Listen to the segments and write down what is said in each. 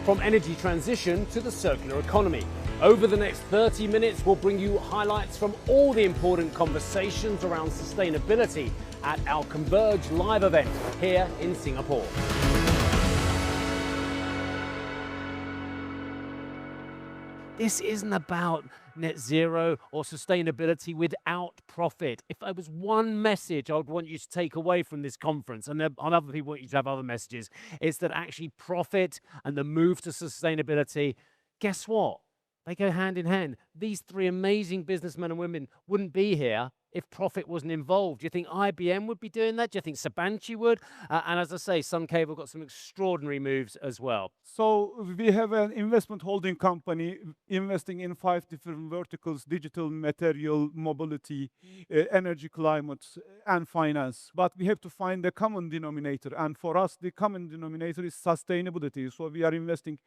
from energy transition to the circular economy. Over the next 30 minutes, we'll bring you highlights from all the important conversations around sustainability at our Converge live event here in Singapore. This isn't about net zero or sustainability without profit. If there was one message I would want you to take away from this conference, and other people want you to have other messages, it's that actually profit and the move to sustainability, guess what? They go hand in hand. These three amazing businessmen and women wouldn't be here if profit wasn't involved. Do you think IBM would be doing that? Do you think Sabanci would? And as I say, Sun Cable got some extraordinary moves as well. So we have an investment holding company investing in 5 different verticals: digital, material, mobility, energy, climate, and finance. But we have to find a common denominator. And for us, the common denominator is sustainability. So we are investing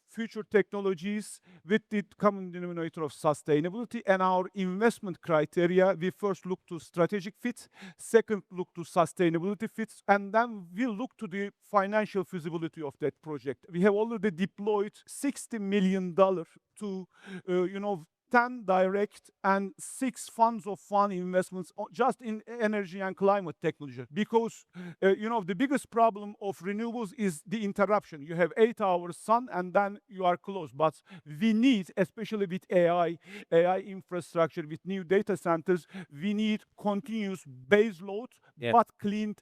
future technologies with the common denominator of sustainability. And our investment criteria, we first look to strategic fit, second look to sustainability fits, and then we look to the financial feasibility of that project. We have already deployed $60 million to 10 direct and 6 funds of fund investments just in energy and climate technology. Because, the biggest problem of renewables is the interruption. You have 8 hours sun and then you are closed. But we need, especially with AI infrastructure, with new data centers, we need continuous base load, but clean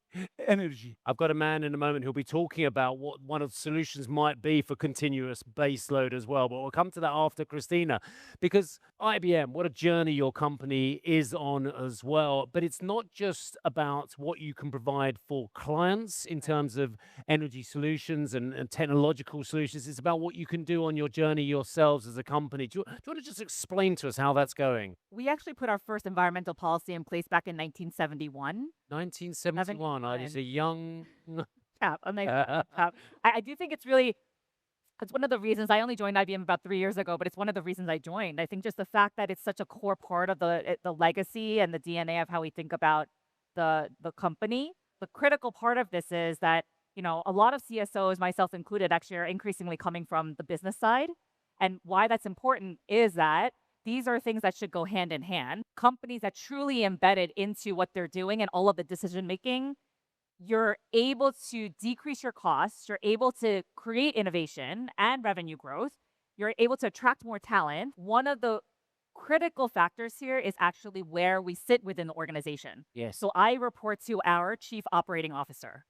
energy. I've got a man in a moment who'll be talking about what one of the solutions might be for continuous base load as well. But we'll come to that after Christina, because IBM, what a journey your company is on as well. But it's not just about what you can provide for clients in terms of energy solutions and technological solutions. It's about what you can do on your journey yourselves as a company. Do you want to just explain to us how that's going? We actually put our first environmental policy in place back in 1971. 1971. I was a young chap. I do think it's one of the reasons I only joined IBM about 3 years ago, but it's one of the reasons I joined. I think just the fact that it's such a core part of the legacy and the DNA of how we think about the company. The critical part of this is that, a lot of CSOs, myself included, actually are increasingly coming from the business side. And why that's important is that these are things that should go hand in hand. Companies that truly embedded into what they're doing and all of the decision making, you're able to decrease your costs, you're able to create innovation and revenue growth, you're able to attract more talent. One of the critical factors here is actually where we sit within the organization. Yes. So I report to our chief operating officer.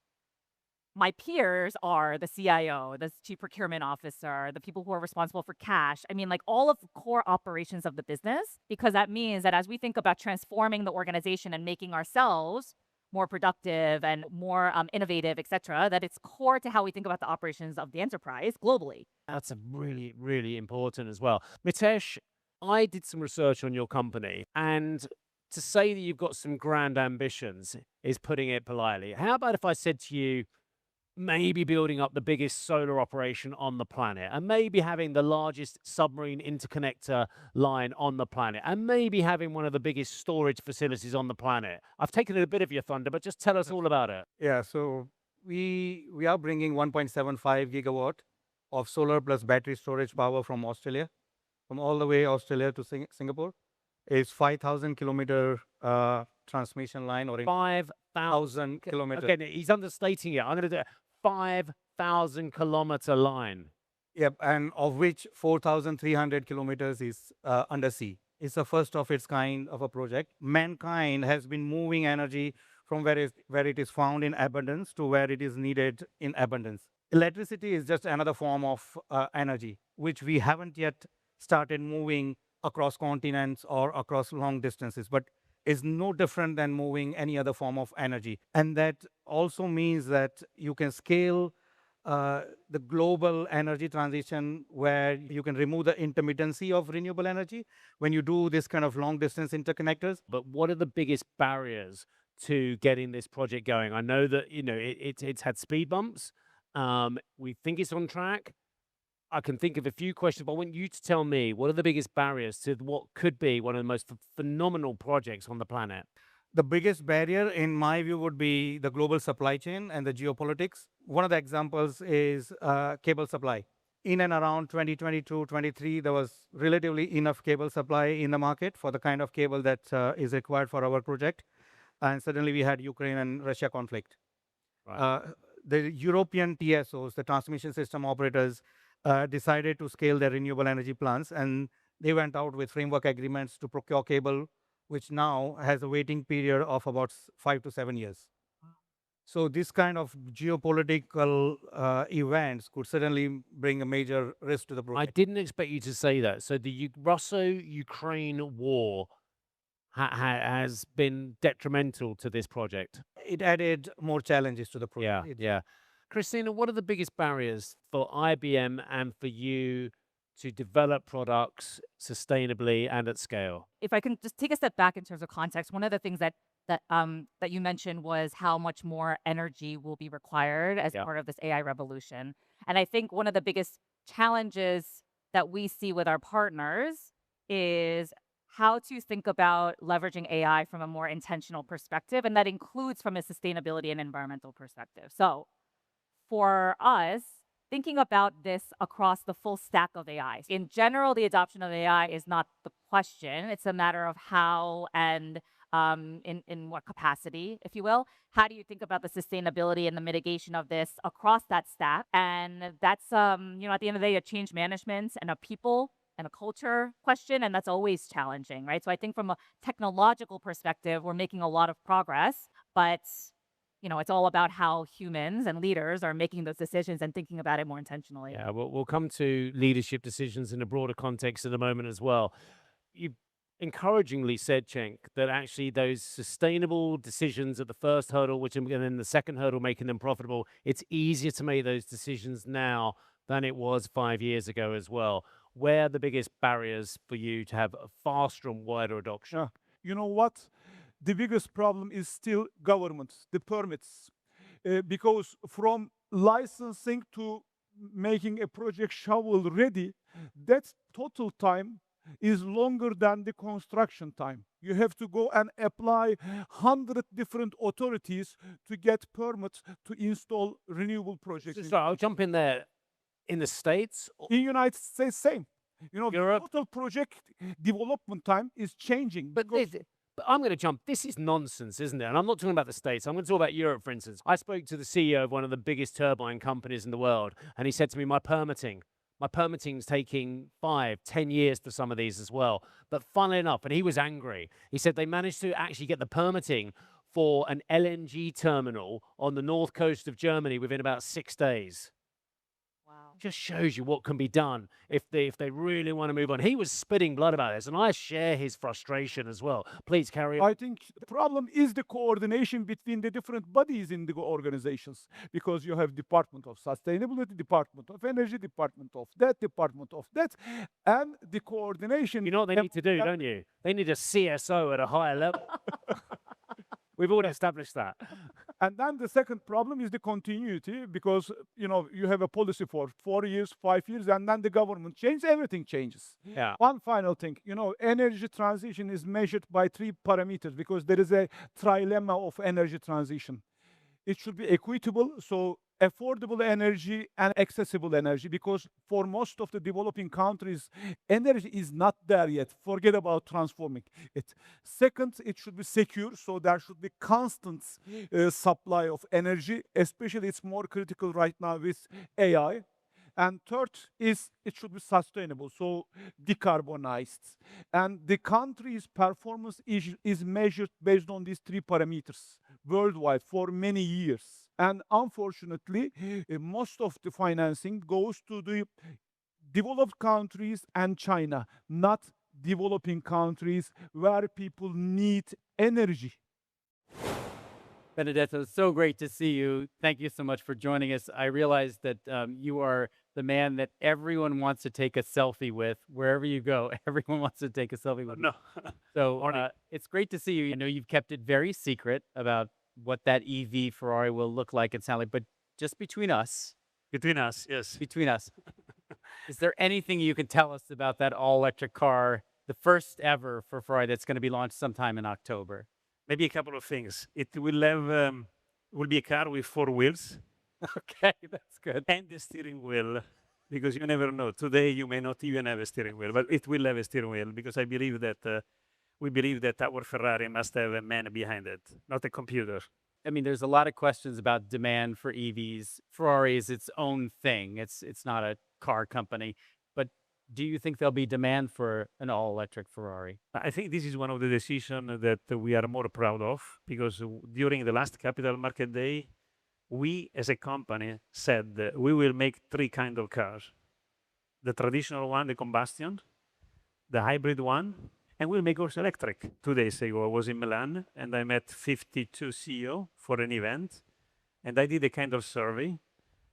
My peers are the CIO, the chief procurement officer, the people who are responsible for cash. I mean, like all of the core operations of the business, because that means that as we think about transforming the organization and making ourselves more productive and more innovative, et cetera, that it's core to how we think about the operations of the enterprise globally. That's a really, really important as well. Mitesh, I did some research on your company, and to say that you've got some grand ambitions is putting it politely. How about if I said to you, maybe building up the biggest solar operation on the planet, and maybe having the largest submarine interconnector line on the planet, and maybe having one of the biggest storage facilities on the planet? I've taken a bit of your thunder, but just tell us all about it. Yeah, so we are bringing 1.75 gigawatt of solar plus battery storage power from Australia, from all the way Australia to Singapore. It's 5,000 kilometer transmission line, or 5,000 kilometers. Okay, he's understating it. I'm going to do it. 5,000 kilometer line. Yep, and of which 4,300 kilometers is undersea. It's the first of its kind of a project. Mankind has been moving energy from where it is found in abundance to where it is needed in abundance. Electricity is just another form of energy, which we haven't yet started moving across continents or across long distances, but is no different than moving any other form of energy. And that also means that you can scale the global energy transition, where you can remove the intermittency of renewable energy when you do this kind of long distance interconnectors. But what are the biggest barriers to getting this project going? I know that it's had speed bumps. We think it's on track. I can think of a few questions, but I want you to tell me, what are the biggest barriers to what could be one of the most phenomenal projects on the planet? The biggest barrier, in my view, would be the global supply chain and the geopolitics. One of the examples is cable supply. in and around 2022, 23, there was relatively enough cable supply in the market for the kind of cable that is required for our project. And suddenly we had Ukraine and Russia conflict. Right. The European TSOs, the transmission system operators, decided to scale their renewable energy plants, and they went out with framework agreements to procure cable, which now has a waiting period of about 5 to 7 years. So this kind of geopolitical events could certainly bring a major risk to the I project. didn't expect you to say that. So the Russo-Ukraine war has been detrimental to this project. It added more challenges to the project. Yeah. Christina, what are the biggest barriers for IBM and for you to develop products sustainably and at scale? If I can just take a step back in terms of context, one of the things that you mentioned was how much more energy will be required as Yeah. part of this AI revolution. And I think one of the biggest challenges that we see with our partners is how to think about leveraging AI from a more intentional perspective, and that includes from a sustainability and environmental perspective. So for us, thinking about this across the full stack of AI. In general, the adoption of AI is not the question. It's a matter of how and in what capacity, if you will. How do you think about the sustainability and the mitigation of this across that stack? And that's, at the end of the day, a change management and a people and a culture question, and that's always challenging, right? So I think from a technological perspective, we're making a lot of progress, but it's all about how humans and leaders are making those decisions and thinking about it more intentionally. Yeah, we'll come to leadership decisions in a broader context in a moment as well. You encouragingly said, Cenk, that actually those sustainable decisions at the first hurdle, and then the second hurdle, making them profitable, it's easier to make those decisions now than it was 5 years ago as well. Where are the biggest barriers for you to have a faster and wider adoption? Yeah. You know what? The biggest problem is still government, the permits. Because from licensing to making a project shovel ready, that total time is longer than the construction time. You have to go and apply 100 different authorities to get permits to install renewable projects. So I'll jump in there. In the States? In United States, same. Europe? Total project development time is changing. But I'm going to jump. This is nonsense, isn't it? And I'm not talking about the States. I'm going to talk about Europe, for instance. I spoke to the CEO of one of the biggest turbine companies in the world, and he said to me, my permitting's taking 5, 10 years for some of these as well. But funnily enough, and he was angry, he said they managed to actually get the permitting for an LNG terminal on the north coast of Germany within about 6 days. Wow. Just shows you what can be done if they really want to move on. He was spitting blood about this, and I share his frustration as well. Please carry on. I think the problem is the coordination between the different bodies in the organizations, because you have Department of Sustainability, Department of Energy, Department of that, and the coordination. You know what they need to do, don't you? They need a CSO at a higher level. We've already established that. And then the second problem is the continuity, because you have a policy for 4 years, 5 years, and then the government changes, everything changes. Yeah. One final thing, energy transition is measured by 3 parameters, because there is a trilemma of energy transition. It should be equitable, so affordable energy and accessible energy, because for most of the developing countries, energy is not there yet. Forget about transforming it. Second, it should be secure, so there should be constant supply of energy, especially it's more critical right now with AI. And third is it should be sustainable, so decarbonized. And the country's performance is measured based on these 3 parameters worldwide for many years. And unfortunately, most of the financing goes to the developed countries and China, not developing countries where people need energy. Benedetto, so great to see you. Thank you so much for joining us. I realize that you are the man that everyone wants to take a selfie with. Wherever you go, everyone wants to take a selfie with. No. So it's great to see you. I know you've kept it very secret about what that EV Ferrari will look like and sound like, but just between us. Between us, yes. Between us. Is there anything you can tell us about that all-electric car, the first ever for Ferrari that's going to be launched sometime in October? Maybe a couple of things. It will be a car with 4 wheels. Okay, that's good. And the steering wheel because you never know. Today, you may not even have a steering wheel, but it will have a steering wheel because I believe that we believe that our Ferrari must have a man behind it, not a computer. I mean, there's a lot of questions about demand for EVs. Ferrari is its own thing. It's not a car company. But do you think there'll be demand for an all-electric Ferrari? I think this is one of the decisions that we are more proud of because during the last Capital Market Day, we as a company said that we will make three kinds of cars. The traditional one, the combustion, the hybrid one, and we'll make also electric. 2 days ago, I was in Milan and I met 52 CEO for an event. And I did a kind of survey.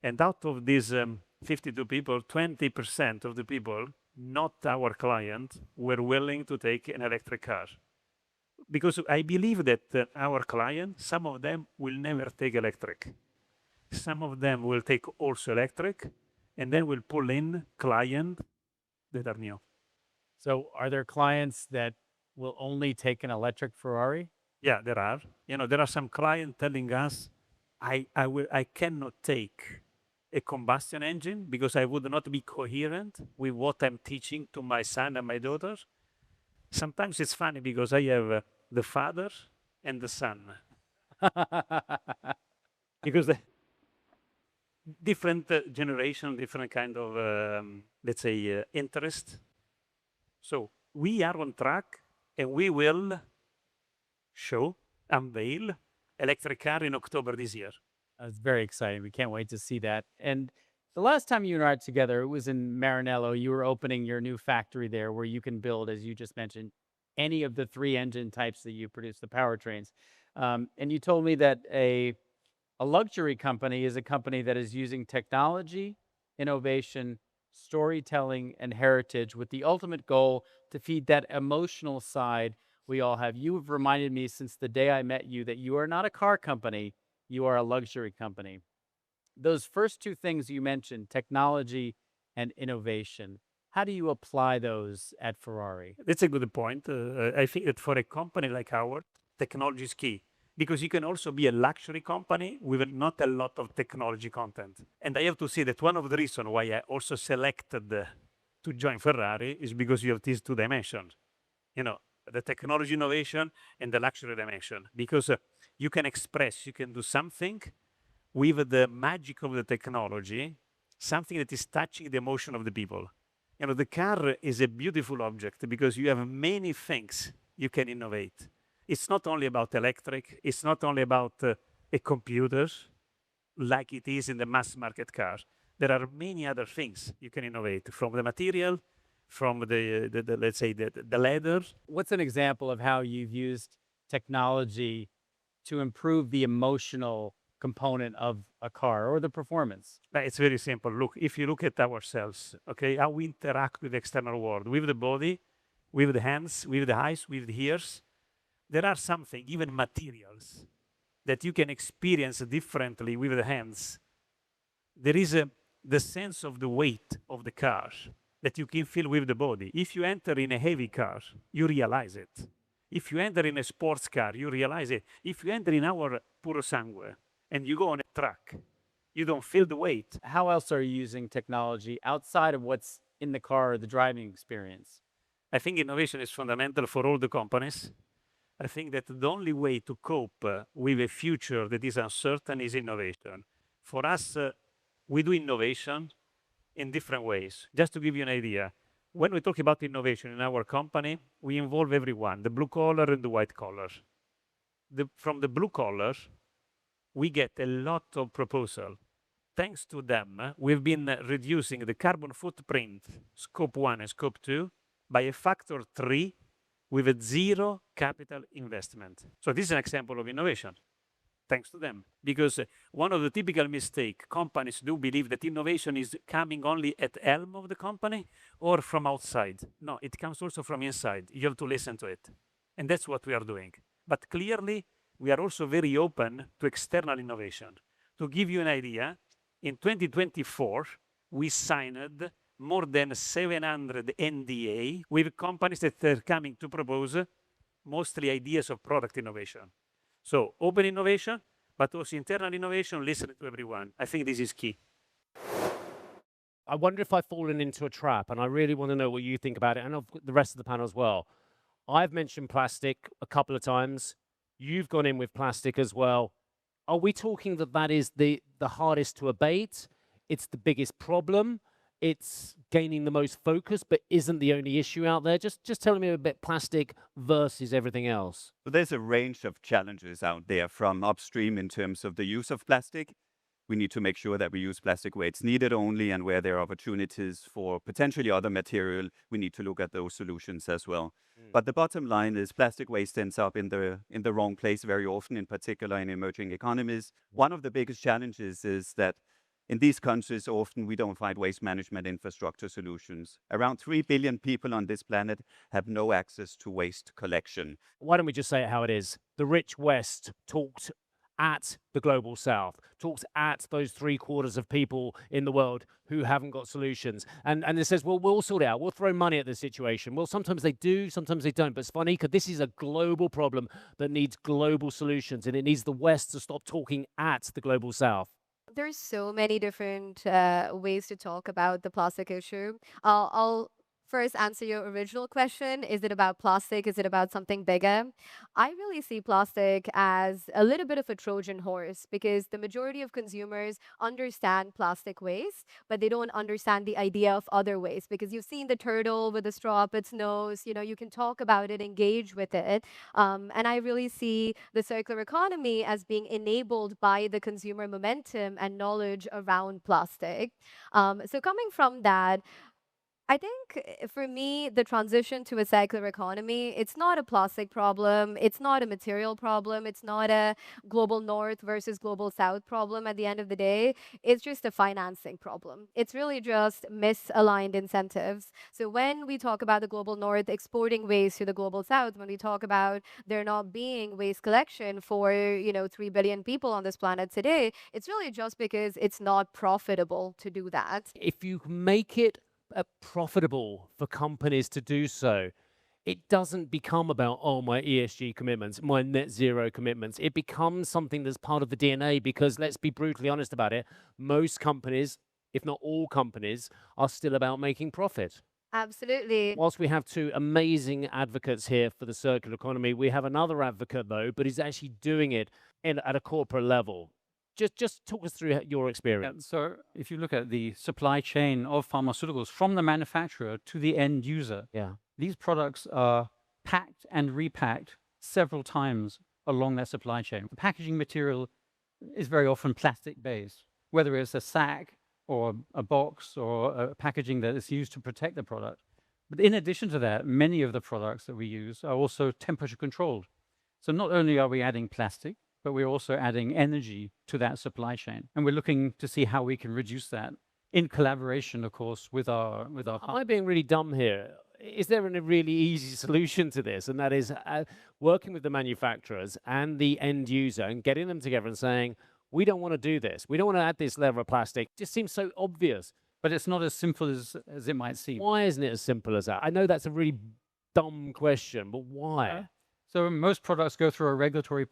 And out of these 52 people, 20% of the people, not our client, were willing to take an electric car. Because I believe that our client, some of them will never take electric. Some of them will take also electric, and then we'll pull in clients that are new. So are there clients that will only take an electric Ferrari? Yeah, there are. You know, there are some clients telling us, I cannot take a combustion engine because I would not be coherent with what I'm teaching to my son and my daughter. Sometimes it's funny because I have the father and the son. Because the different generation, different kind of, let's say, interest. So we are on track and we will unveil electric car in October this year. It's very exciting. We can't wait to see that. And the last time you and I were together, it was in Maranello. You were opening your new factory there where you can build, as you just mentioned, any of the 3 engine types that you produce, the powertrains. And you told me that a luxury company is a company that is using technology, innovation, storytelling, and heritage with the ultimate goal to feed that emotional side we all have. You have reminded me since the day I met you that you are not a car company, you are a luxury company. Those first 2 things you mentioned, technology and innovation, how do you apply those at Ferrari? That's a good point. I think that for a company like ours, technology is key because you can also be a luxury company with not a lot of technology content. And I have to say that one of the reasons why I also selected to join Ferrari is because you have these 2 dimensions. You know, the technology innovation and the luxury dimension, because you can express, you can do something with the magic of the technology, something that is touching the emotion of the people. You know, the car is a beautiful object because you have many things you can innovate. It's not only about electric, it's not only about a computer like it is in the mass market car. There are many other things you can innovate, from the material, from the let's say the leather. What's an example of how you've used technology to improve the emotional component of a car or the performance? It's very simple. Look, if you look at ourselves, okay, how we interact with the external world, with the body, with the hands, with the eyes, with the ears, there are something, even materials, that you can experience differently with the hands. There is the sense of the weight of the car that you can feel with the body. If you enter in a heavy car, you realize it. If you enter in a sports car, you realize it. If you enter in our Puro Sangue and you go on a truck, you don't feel the weight. How else are you using technology outside of what's in the car or the driving experience? I think innovation is fundamental for all the companies. I think that the only way to cope with a future that is uncertain is innovation. For us, we do innovation in different ways. Just to give you an idea, when we talk about innovation in our company, we involve everyone, the blue collar and the white collar. From the blue collar, we get a lot of proposals. Thanks to them, we've been reducing the carbon footprint, scope 1 and scope 2, by a factor 3 with a 0 capital investment. So this is an example of innovation. Thanks to them. Because one of the typical mistakes companies do believe that innovation is coming only at the helm of the company or from outside. No, it comes also from inside. You have to listen to it. And that's what we are doing. But clearly, we are also very open to external innovation. To give you an idea, in 2024, we signed more than 700 NDA with companies that are coming to propose mostly ideas of product innovation. So open innovation, but also internal innovation, listen to everyone. I think this is key. I wonder if I've fallen into a trap, and I really want to know what you think about it, and of the rest of the panel as well. I've mentioned plastic a couple of times. You've gone in with plastic as well. Are we talking that that is the hardest to abate? It's the biggest problem. It's gaining the most focus, but isn't the only issue out there. Just telling me a bit plastic versus everything else. So there's a range of challenges out there from upstream in terms of the use of plastic. We need to make sure that we use plastic where it's needed only, and where there are opportunities for potentially other material, we need to look at those solutions as well. But the bottom line is plastic waste ends up in the wrong place very often, in particular in emerging economies. One of the biggest challenges is that in these countries, often we don't find waste management infrastructure solutions. Around 3 billion people on this planet have no access to waste collection. Why don't we just say it how it is? The rich West talked at the global South, talks at those 3/4 of people in the world who haven't got solutions. And it says, well, we'll sort it out. We'll throw money at the situation. Well, sometimes they do, sometimes they don't. But Svanika, this is a global problem that needs global solutions, and it needs the West to stop talking at the global South. There's so many different ways to talk about the plastic issue. I'll first answer your original question. Is it about plastic? Is it about something bigger? I really see plastic as a little bit of a Trojan horse, because the majority of consumers understand plastic waste, but they don't understand the idea of other waste. Because you've seen the turtle with the straw up its nose, you can talk about it, engage with it. And I really see the circular economy as being enabled by the consumer momentum and knowledge around plastic. So coming from that, I think for me, the transition to a circular economy, it's not a plastic problem. It's not a material problem. It's not a global north versus global south problem at the end of the day. It's just a financing problem. It's really just misaligned incentives. So when we talk about the global north exporting waste to the global south, when we talk about there not being waste collection for, 3 billion people on this planet today, it's really just because it's not profitable to do that. If you make it profitable for companies to do so, it doesn't become about, oh, my ESG commitments, my net zero commitments. It becomes something that's part of the DNA, because let's be brutally honest about it, most companies, if not all companies, are still about making profit. Absolutely. Whilst we have two amazing advocates here for the circular economy, we have another advocate, though, but he's actually doing it at a corporate level. Just talk us through your experience. So if you look at the supply chain of pharmaceuticals from the manufacturer to the end user, these products are packed and repacked several times along that supply chain. The packaging material is very often plastic-based, whether it's a sack or a box or a packaging that is used to protect the product. But in addition to that, many of the products that we use are also temperature controlled. So not only are we adding plastic, but we're also adding energy to that supply chain. And we're looking to see how we can reduce that in collaboration, of course, with our Am I being really dumb here? Is there a really easy solution to this? And that is working with the manufacturers and the end user and getting them together and saying, we don't want to do this. We don't want to add this level of plastic. It just seems so obvious. But it's not as simple as it might seem. Why isn't it as simple as that? I know that's a really dumb question, but why? So most products go through a regulatory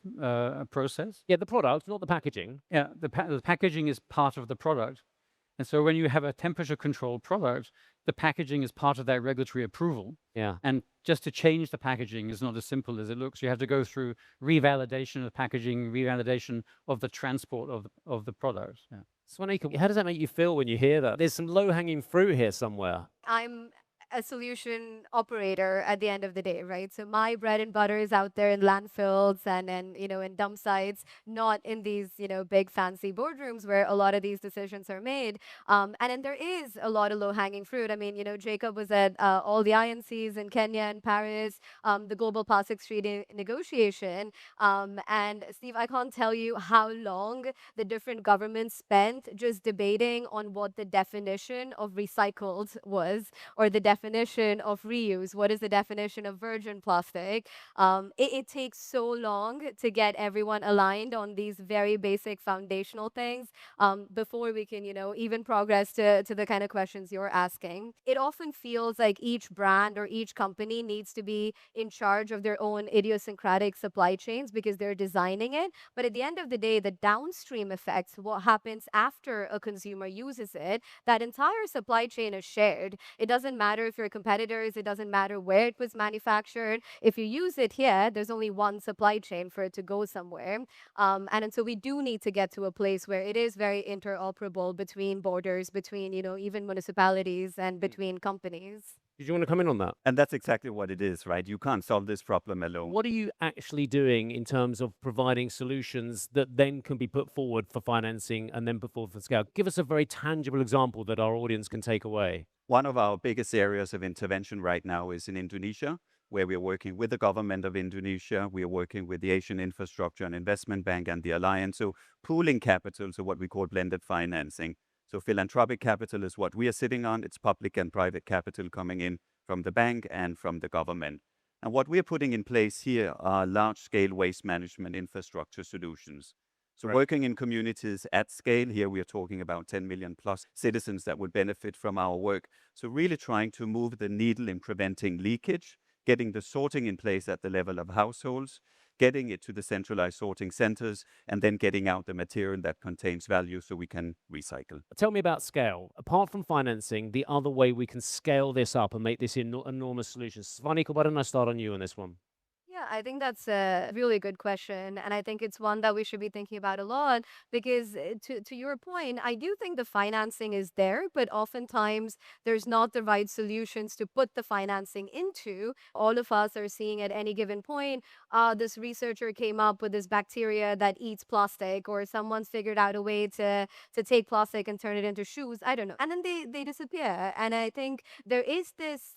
process. Yeah, the product, not the packaging. Yeah, the packaging is part of the product. And so when you have a temperature controlled product, the packaging is part of that regulatory approval. Yeah. And just to change the packaging is not as simple as it looks. You have to go through revalidation of packaging, revalidation of the transport of the product. Yeah. Svanika, how does that make you feel when you hear that? There's some low-hanging fruit here somewhere. I'm a solution operator at the end of the day, right? So my bread and butter is out there in landfills and in dump sites, not in these, big fancy boardrooms where a lot of these decisions are made. And then there is a lot of low-hanging fruit. I mean, Jacob was at all the INCs in Kenya and Paris, the Global Plastics Treaty negotiation. And Steve, I can't tell you how long the different governments spent just debating on what the definition of recycled was, or the definition definition of reuse? What is the definition of virgin plastic? It takes so long to get everyone aligned on these very basic foundational things before we can, even progress to the kind of questions you're asking. It often feels like each brand or each company needs to be in charge of their own idiosyncratic supply chains because they're designing it. But at the end of the day, the downstream effects, what happens after a consumer uses it, that entire supply chain is shared. It doesn't matter if you're competitors, it doesn't matter where it was manufactured. If you use it here, there's only one supply chain for it to go somewhere. And so we do need to get to a place where it is very interoperable between borders, between, even municipalities and between companies. Did you want to come in on that? And that's exactly what it is, right? You can't solve this problem alone. What are you actually doing in terms of providing solutions that then can be put forward for financing and then put forward for scale? Give us a very tangible example that our audience can take away. One of our biggest areas of intervention right now is in Indonesia, where we're working with the government of Indonesia. We are working with the Asian Infrastructure and Investment Bank and the Alliance. So pooling capital, so what we call blended financing. So philanthropic capital is what we are sitting on. It's public and private capital coming in from the bank and from the government. And what we're putting in place here are large-scale waste management infrastructure solutions. So working in communities at scale, here we are talking about 10 million plus citizens that would benefit from our work. So really trying to move the needle in preventing leakage, getting the sorting in place at the level of households, getting it to the centralized sorting centers, and then getting out the material that contains value so we can recycle. Tell me about scale. Apart from financing, the other way we can scale this up and make this enormous solution. Svanika, why don't I start on you on this one? Yeah, I think that's a really good question. And I think it's one that we should be thinking about a lot because, to your point, I do think the financing is there, but oftentimes there's not the right solutions to put the financing into. All of us are seeing at any given point, this researcher came up with this bacteria that eats plastic, or someone's figured out a way to take plastic and turn it into shoes. I don't know. And then they disappear. And I think there is this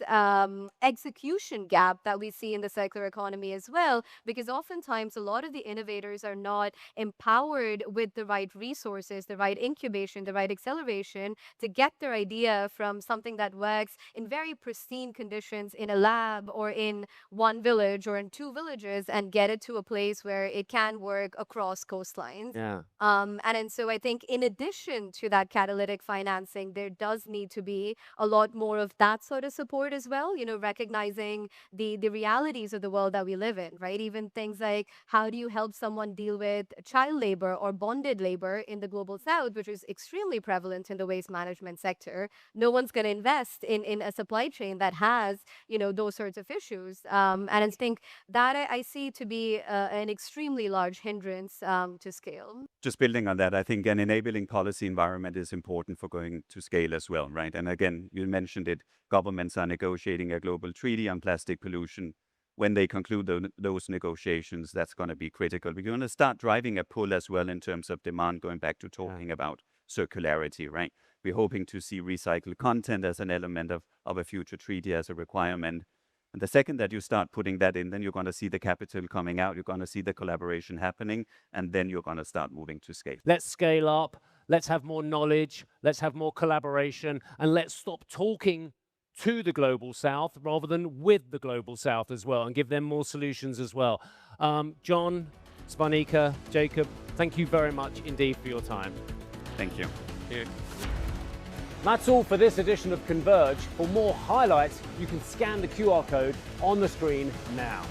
execution gap that we see in the circular economy as well, because oftentimes a lot of the innovators are not empowered with the right resources, the right incubation, the right acceleration to get their idea from something that works in very pristine conditions in a lab or in one village or in two villages and get it to a place where it can work across coastlines. Yeah. And so I think in addition to that catalytic financing, there does need to be a lot more of that sort of support as well, recognizing the realities of the world that we live in, right? Even things like how do you help someone deal with child labor or bonded labor in the global south, which is extremely prevalent in the waste management sector. No one's going to invest in a supply chain that has, those sorts of issues. And I think that I see to be an extremely large hindrance to scale. Just building on that, I think an enabling policy environment is important for going to scale as well, right? And again, you mentioned it, governments are negotiating a global treaty on plastic pollution. When they conclude those negotiations, that's going to be critical. We're going to start driving a pull as well in terms of demand, going back to talking about circularity, right? We're hoping to see recycled content as an element of a future treaty as a requirement. And the second that you start putting that in, then you're going to see the capital coming out, you're going to see the collaboration happening, and then you're going to start moving to scale. Let's scale up, let's have more knowledge, let's have more collaboration, and let's stop talking to the global south rather than with the global south as well, and give them more solutions as well. John, Svanika, Jacob, thank you very much indeed for your time. Thank you. Thank you. That's all for this edition of Converge. For more highlights, you can scan the QR code on the screen now.